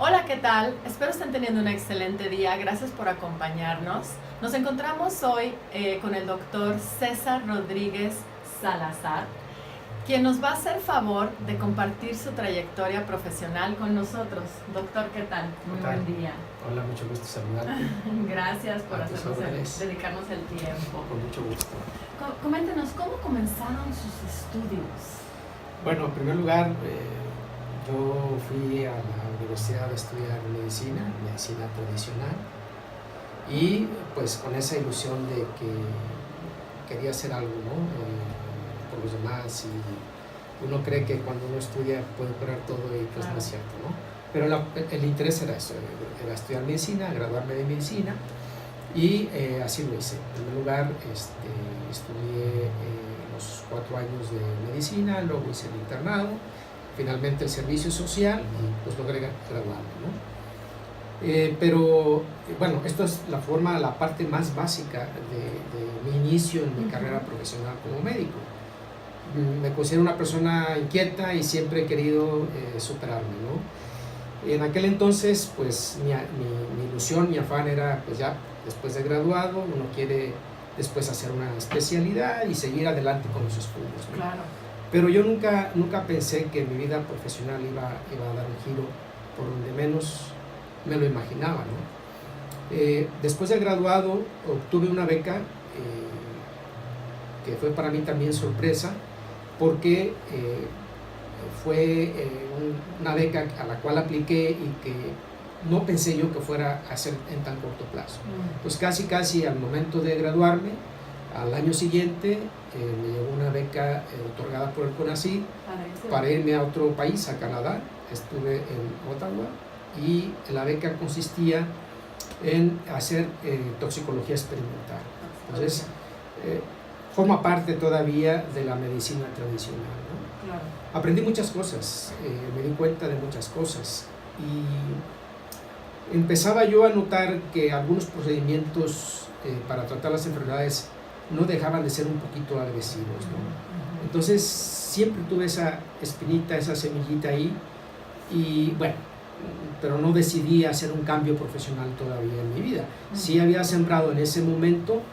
Hola, ¿qué tal? Espero estén teniendo un excelente día. Gracias por acompañarnos. Nos encontramos hoy con el doctor César Rodríguez Salazar, quien nos va a hacer favor de compartir su trayectoria profesional con nosotros. Doctor, ¿qué tal? Muy buen día. Hola, mucho gusto saludarte. Gracias por dedicarnos el tiempo. Con mucho gusto. Coméntenos, ¿cómo comenzaron sus estudios? Bueno, en primer lugar, yo fui a la universidad a estudiar medicina tradicional, y pues con esa ilusión de que quería hacer algo, ¿no? Por los demás, y uno cree que cuando uno estudia puede curar todo, y pues claro, no es cierto, ¿no? Pero el interés era eso, era estudiar medicina, graduarme de medicina, y así lo hice. En primer lugar, estudié los 4 años de medicina, luego hice el internado, finalmente el servicio social, y pues logré graduarme, ¿no? Pero bueno, esto es la parte más básica de mi inicio en mi carrera profesional como médico. Me considero una persona inquieta y siempre he querido superarme, ¿no? En aquel entonces, pues mi ilusión, mi afán era, pues ya después de graduado, uno quiere después hacer una especialidad y seguir adelante con los estudios, ¿no? Claro. Pero yo nunca pensé que mi vida profesional iba a dar un giro por donde menos me lo imaginaba, ¿no? Después de graduado obtuve una beca que fue para mí también sorpresa, porque fue una beca a la cual apliqué y que no pensé yo que fuera a ser en tan corto plazo. Pues casi al momento de graduarme, al año siguiente, me llegó una beca otorgada por el CONACYT para irme a otro país, a Canadá. Estuve en Ottawa, y la beca consistía en hacer toxicología experimental. Entonces, forma parte todavía de la medicina tradicional, ¿no? Claro. Aprendí muchas cosas, me di cuenta de muchas cosas, y empezaba yo a notar que algunos procedimientos para tratar las enfermedades no dejaban de ser un poquito agresivos, ¿no? Entonces siempre tuve esa espinita, esa semillita ahí, y bueno, pero no decidí hacer un cambio profesional todavía en mi vida. Sí había sembrado en ese momento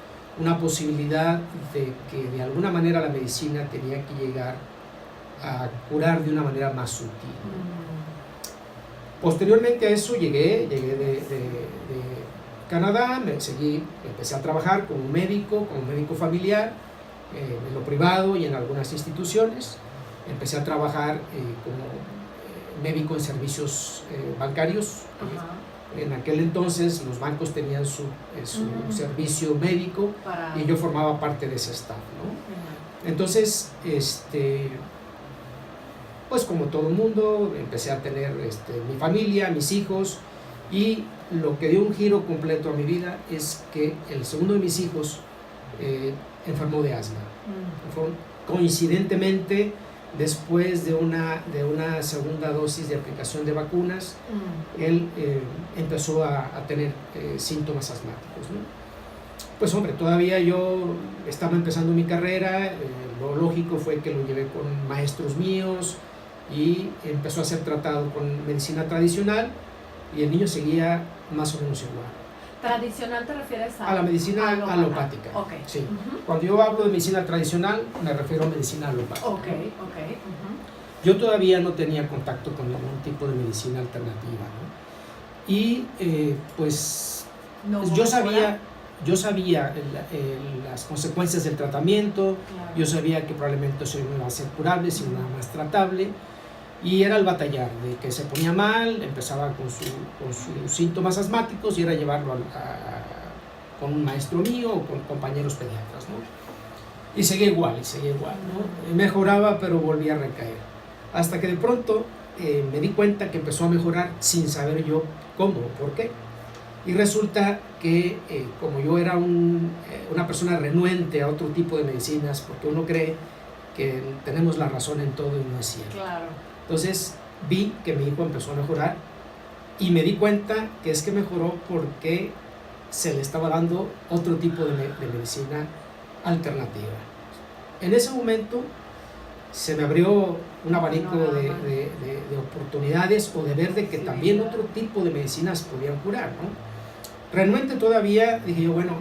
una posibilidad de que de alguna manera la medicina tenía que llegar a curar de una manera más sutil. Posteriormente a eso llegué de Canadá, empecé a trabajar como médico familiar, en lo privado y en algunas instituciones. Empecé a trabajar como médico en servicios bancarios. En aquel entonces los bancos tenían su servicio médico, y yo formaba parte de ese staff, ¿no? Entonces, pues como todo el mundo, empecé a tener mi familia, mis hijos, y lo que dio un giro completo a mi vida es que el segundo de mis hijos enfermó de asma. Coincidentemente, después de una segunda dosis de aplicación de vacunas, él empezó a tener síntomas asmáticos, ¿no? Pues hombre, todavía yo estaba empezando mi carrera, lo lógico fue que lo llevé con maestros míos, y empezó a ser tratado con medicina tradicional, y el niño seguía más o menos igual. ¿Tradicional te refieres a la medicina alopática? Okay. Sí. Cuando yo hablo de medicina tradicional, me refiero a medicina alopática. Yo todavía no tenía contacto con ningún tipo de medicina alternativa, ¿no? Y pues yo sabía las consecuencias del tratamiento. Claro. Yo sabía que probablemente eso no iba a ser curable, sino nada más tratable. Y era el batallar, de que se ponía mal, empezaba con sus síntomas asmáticos, y era llevarlo con un maestro mío o con compañeros pediatras, ¿no? Y seguía igual, ¿no? Mejoraba, pero volvía a recaer. Hasta que de pronto me di cuenta que empezó a mejorar sin saber yo cómo o por qué. Y resulta que como yo era una persona renuente a otro tipo de medicinas, porque uno cree que tenemos la razón en todo, y no es cierto. Claro. Entonces vi que mi hijo empezó a mejorar, y me di cuenta que es que mejoró porque se le estaba dando otro tipo de medicina alternativa. En ese momento se me abrió un abanico de oportunidades o de ver de que también otro tipo de medicinas podían curar, ¿no? Renuente todavía, dije yo, bueno,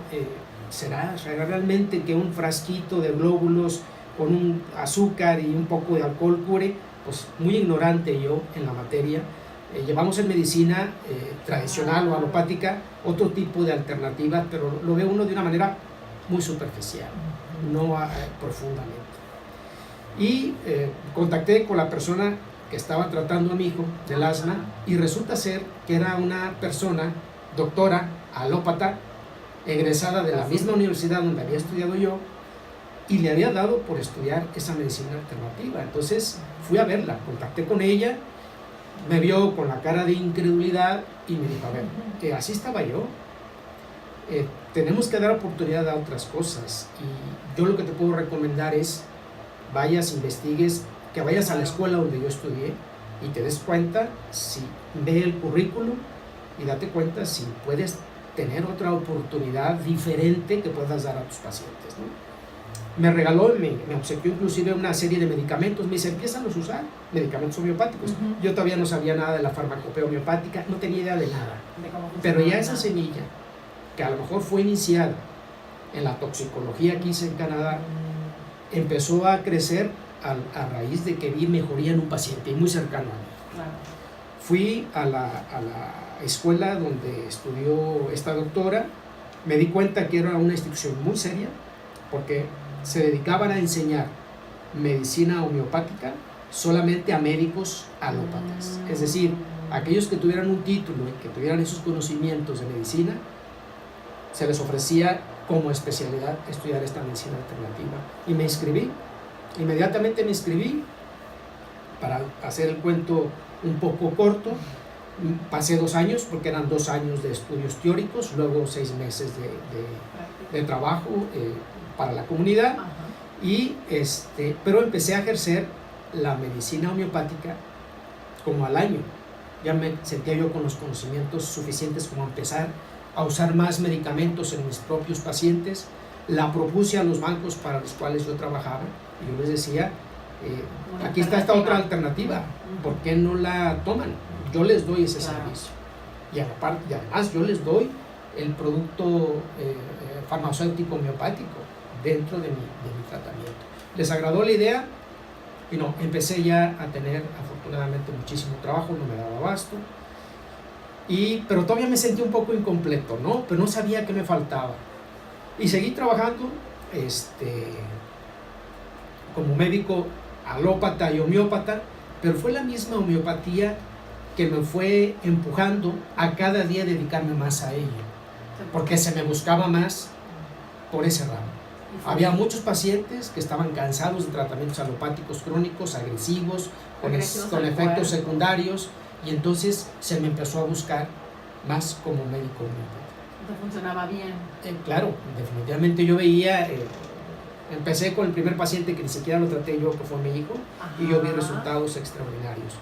¿será realmente que un frasquito de glóbulos con un azúcar y un poco de alcohol cure? Pues muy ignorante yo en la materia. Llevamos en medicina tradicional o alopática otro tipo de alternativas, pero lo ve uno de una manera muy superficial, no profundamente. Y contacté con la persona que estaba tratando a mi hijo del asma y resulta ser que era una persona, doctora, alópata, egresada de la misma universidad donde había estudiado yo y le había dado por estudiar esa medicina alternativa. Entonces fui a verla, contacté con ella, me vio con la cara de incredulidad y me dijo, a ver, que así estaba yo, tenemos que dar oportunidad a otras cosas y yo lo que te puedo recomendar es vayas, investigues, que vayas a la escuela donde yo estudié y te des cuenta, si ve el currículum y date cuenta si puedes tener otra oportunidad diferente que puedas dar a tus pacientes, ¿no? Me regaló, me obsequió inclusive una serie de medicamentos, me dice, empiezan a usar medicamentos homeopáticos. Yo todavía no sabía nada de la farmacopea homeopática, no tenía idea de nada, pero ya esa semilla, que a lo mejor fue iniciada en la toxicología que hice en Canadá, empezó a crecer a raíz de que vi mejoría en un paciente muy cercano a mí. Claro. Fui a la escuela donde estudió esta doctora, me di cuenta que era una institución muy seria, porque se dedicaban a enseñar medicina homeopática solamente a médicos alópatas. Es decir, aquellos que tuvieran un título y que tuvieran esos conocimientos de medicina, se les ofrecía como especialidad estudiar esta medicina alternativa. Y me inscribí, inmediatamente me inscribí, para hacer el cuento un poco corto, pasé 2 años, porque eran 2 años de estudios teóricos, luego 6 meses de trabajo para la comunidad, y pero empecé a ejercer la medicina homeopática como al año. Ya me sentía yo con los conocimientos suficientes como empezar a usar más medicamentos en mis propios pacientes. La propuse a los bancos para los cuales yo trabajaba y yo les decía, aquí está esta otra alternativa, ¿por qué no la toman? Yo les doy ese servicio y además yo les doy el producto farmacéutico homeopático dentro de mi tratamiento. Les agradó la idea y no, empecé ya a tener afortunadamente muchísimo trabajo, no me daba abasto, pero todavía me sentí un poco incompleto, ¿no? Pero no sabía qué me faltaba y seguí trabajando como médico alópata y homeópata, pero fue la misma homeopatía que me fue empujando a cada día dedicarme más a ello, porque se me buscaba más por ese ramo. Había muchos pacientes que estaban cansados de tratamientos alopáticos crónicos, agresivos, con efectos secundarios, y entonces se me empezó a buscar más como médico homeopático. ¿Te funcionaba bien? Claro, definitivamente yo veía, empecé con el primer paciente que ni siquiera lo traté yo, que fue mi hijo, y yo vi resultados extraordinarios.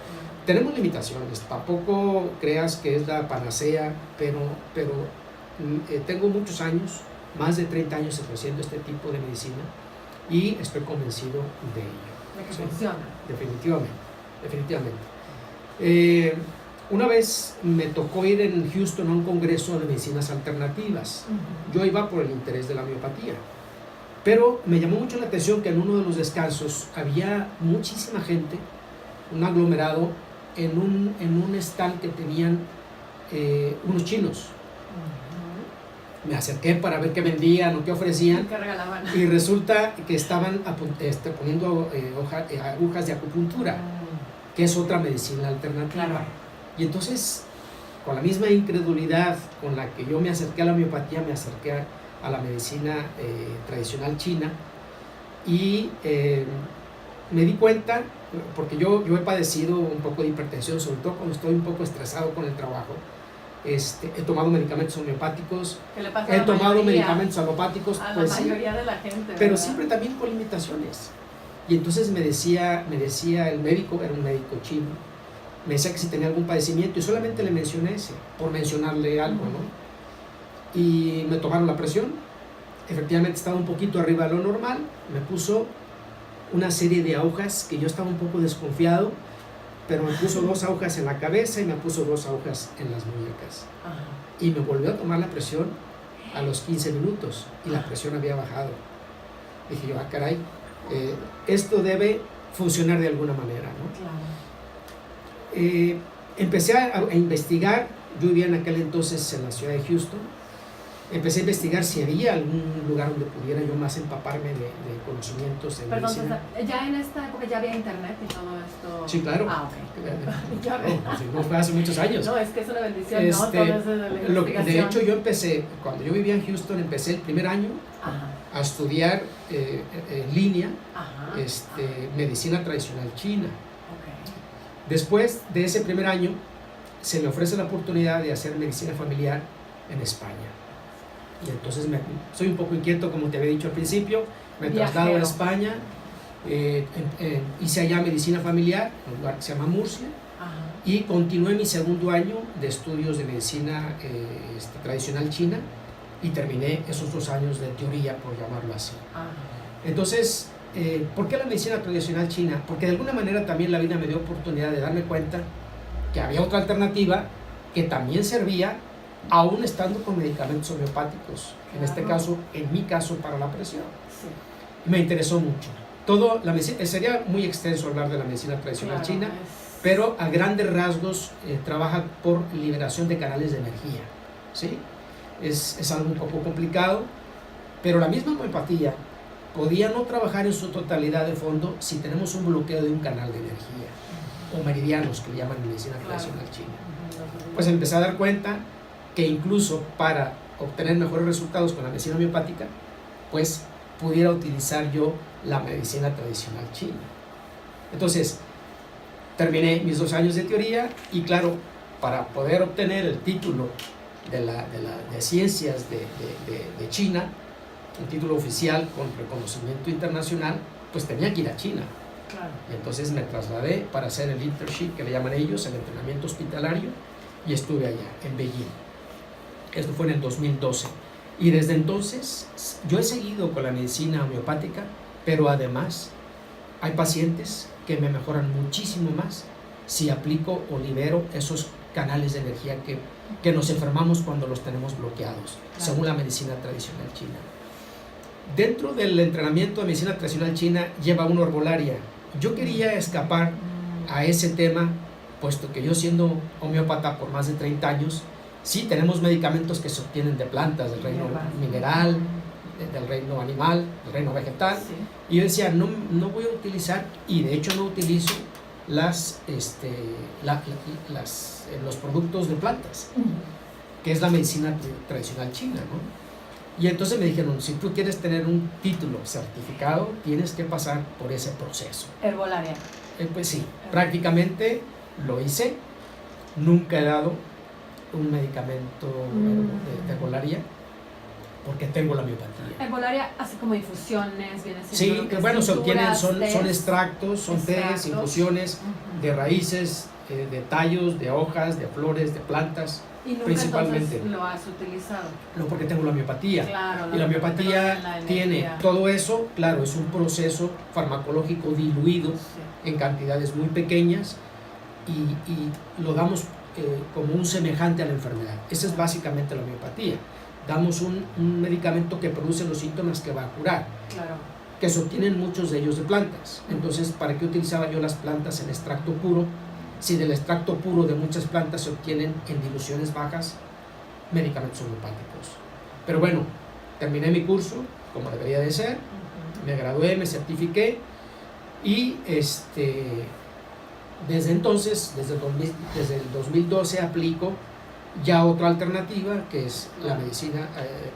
Tenemos limitaciones, tampoco creas que es la panacea, pero tengo muchos años, más de 30 años ejerciendo este tipo de medicina y estoy convencido de ello. De que funciona. Definitivamente. Una vez me tocó ir en Houston a un congreso de medicinas alternativas. Yo iba por el interés de la homeopatía, pero me llamó mucho la atención que en uno de los descansos había muchísima gente, un aglomerado, en un stand que tenían unos chinos. Me acerqué para ver qué vendían o qué ofrecían, y resulta que estaban poniendo agujas de acupuntura, que es otra medicina alternativa. Claro. Y entonces, con la misma incredulidad con la que yo me acerqué a la homeopatía, me acerqué a la medicina tradicional china, y me di cuenta, porque yo he padecido un poco de hipertensión, sobre todo cuando estoy un poco estresado con el trabajo. He tomado medicamentos homeopáticos, he tomado medicamentos alopáticos, a la mayoría de la gente, pero siempre también con limitaciones. Y entonces me decía el médico, era un médico chino, me decía que si tenía algún padecimiento, y solamente le mencioné ese, por mencionarle algo, ¿no? Y me tomaron la presión, efectivamente estaba un poquito arriba de lo normal, me puso una serie de agujas que yo estaba un poco desconfiado, pero me puso 2 agujas en la cabeza y me puso 2 agujas en las muñecas. Ajá. Y me volvió a tomar la presión a los 15 minutos y la presión había bajado. Dije yo, caray, esto debe funcionar de alguna manera, ¿no? Claro. Empecé a investigar. Yo vivía en aquel entonces en la ciudad de Houston. Empecé a investigar si había algún lugar donde pudiera yo más empaparme de conocimientos en Perdón, medicina. César, ¿ya en esta época ya había internet y todo esto? Sí, claro. Ah, ok. Ya No, pues, no fue hace muchos años. No, es que es una bendición, ¿no? Todo eso de la investigación. De hecho, yo empecé, cuando yo vivía en Houston, empecé el primer año Ajá. a estudiar en línea Ajá. medicina tradicional china. Okay. Después de ese primer año, se me ofrece la oportunidad de hacer medicina familiar en España. Y entonces soy un poco inquieto, como te había dicho al principio, me traslado a España, hice allá medicina familiar, en un lugar que se llama Murcia, Ajá. y continué mi segundo año de estudios de medicina tradicional china, y terminé esos 2 años de teoría, por llamarlo así. Ajá. Entonces, ¿por qué la medicina tradicional china? Porque de alguna manera también la vida me dio oportunidad de darme cuenta que había otra alternativa que también servía, aún estando con medicamentos homeopáticos, en este caso, en mi caso, para la presión. Sí. Me interesó mucho. Sería muy extenso hablar de la medicina tradicional china, pero a grandes rasgos trabaja por liberación de canales de energía, ¿sí? Es algo un poco complicado, pero la misma homeopatía podía no trabajar en su totalidad de fondo si tenemos un bloqueo de un canal de energía, o meridianos, que le llaman en medicina tradicional china. Pues empecé a dar cuenta que incluso para obtener mejores resultados con la medicina homeopática, pues pudiera utilizar yo la medicina tradicional china. Entonces, terminé mis 2 años de teoría y claro, para poder obtener el título de ciencias de China, un título oficial con reconocimiento internacional, pues tenía que ir a China. Claro. Y entonces me trasladé para hacer el internship, que le llaman ellos, el entrenamiento hospitalario, y estuve allá, en Beijing. Esto fue en el 2012. Y desde entonces yo he seguido con la medicina homeopática, pero además hay pacientes que me mejoran muchísimo más si aplico o libero esos canales de energía que nos enfermamos cuando los tenemos bloqueados, según la medicina tradicional china. Dentro del entrenamiento de medicina tradicional china lleva una herbolaria. Yo quería escapar a ese tema, puesto que yo, siendo homeópata por más de 30 años, sí tenemos medicamentos que se obtienen de plantas, del reino mineral, del reino animal, del reino vegetal. Sí. Y yo decía, no voy a utilizar, y de hecho no utilizo los productos de plantas, que es la medicina tradicional china, ¿no? Y entonces me dijeron, si tú quieres tener un título certificado, tienes que pasar por ese proceso. Herbolaria. Pues sí, prácticamente lo hice. Nunca he dado un medicamento de herbolaria, porque tengo la miopatía. Herbolaria, así como infusiones, viene siendo. Sí, que bueno, son extractos, son tés, infusiones de raíces, de tallos, de hojas, de flores, de plantas. ¿Y nunca principalmente entonces lo has utilizado? No, porque tengo la miopatía. Claro, y la miopatía tiene todo eso, claro, es un proceso farmacológico diluido, sí, en cantidades muy pequeñas, y lo damos como un semejante a la enfermedad. Esa es básicamente la miopatía. Damos un medicamento que produce los síntomas que va a curar. Claro. Que se obtienen muchos de ellos de plantas. Entonces, ¿para qué utilizaba yo las plantas en extracto puro? Si del extracto puro de muchas plantas se obtienen en diluciones bajas medicamentos homeopáticos. Pero bueno, terminé mi curso como debería de ser, me gradué, me certifiqué, y desde entonces, desde el 2012 aplico ya otra alternativa, que es la medicina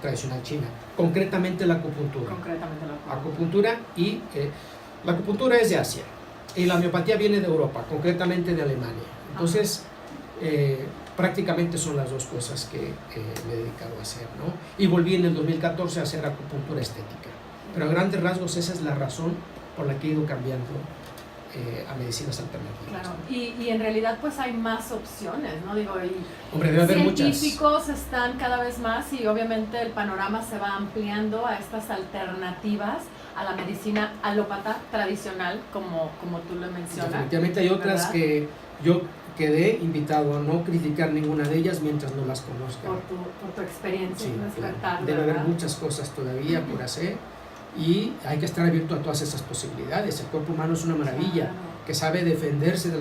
tradicional china, concretamente la acupuntura. Acupuntura, y la acupuntura es de Asia, y la homeopatía viene de Europa, concretamente de Alemania. Entonces, prácticamente son las dos cosas que me he dedicado a hacer, ¿no? Y volví en el 2014 a hacer acupuntura estética. Pero a grandes rasgos esa es la razón por la que he ido cambiando a medicinas alternativas. Claro, y en realidad pues hay más opciones, ¿no? Digo, y Hombre, debe haber muchas. científicos están cada vez más y obviamente el panorama se va ampliando a estas alternativas a la medicina alópata tradicional, como tú lo mencionas. Definitivamente hay otras, ¿verdad?, que yo quedé invitado a no criticar ninguna de ellas mientras no las conozca. Por tu experiencia, sí, despertar, debe haber muchas cosas todavía por hacer y hay que estar abierto a todas esas posibilidades. El cuerpo humano es una maravilla, que sabe defenderse de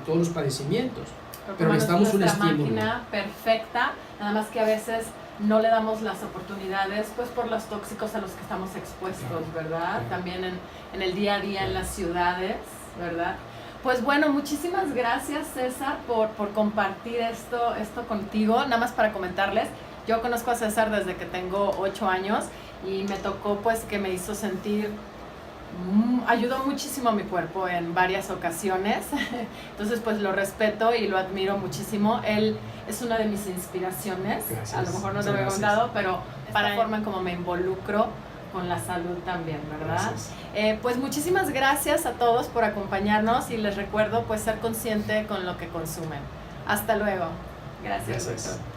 todos los padecimientos, pero necesitamos un estímulo. Es una máquina perfecta, nada más que a veces no le damos las oportunidades pues por los tóxicos a los que estamos expuestos, claro, ¿verdad? Claro. También en el día a día, claro, en las ciudades, ¿verdad? Pues bueno, muchísimas gracias, César, por compartir esto contigo. Nada más para comentarles, yo conozco a César desde que tengo 8 años y me tocó pues que me hizo sentir, ayudó muchísimo a mi cuerpo en varias ocasiones. Entonces pues lo respeto y lo admiro muchísimo. Él es una de mis inspiraciones. Gracias. A lo mejor no te lo he contado, pero para la forma en cómo me involucro con la salud también, ¿verdad? Pues muchísimas gracias a todos por acompañarnos y les recuerdo pues ser consciente con lo que consumen. Hasta luego. Gracias. Doctor.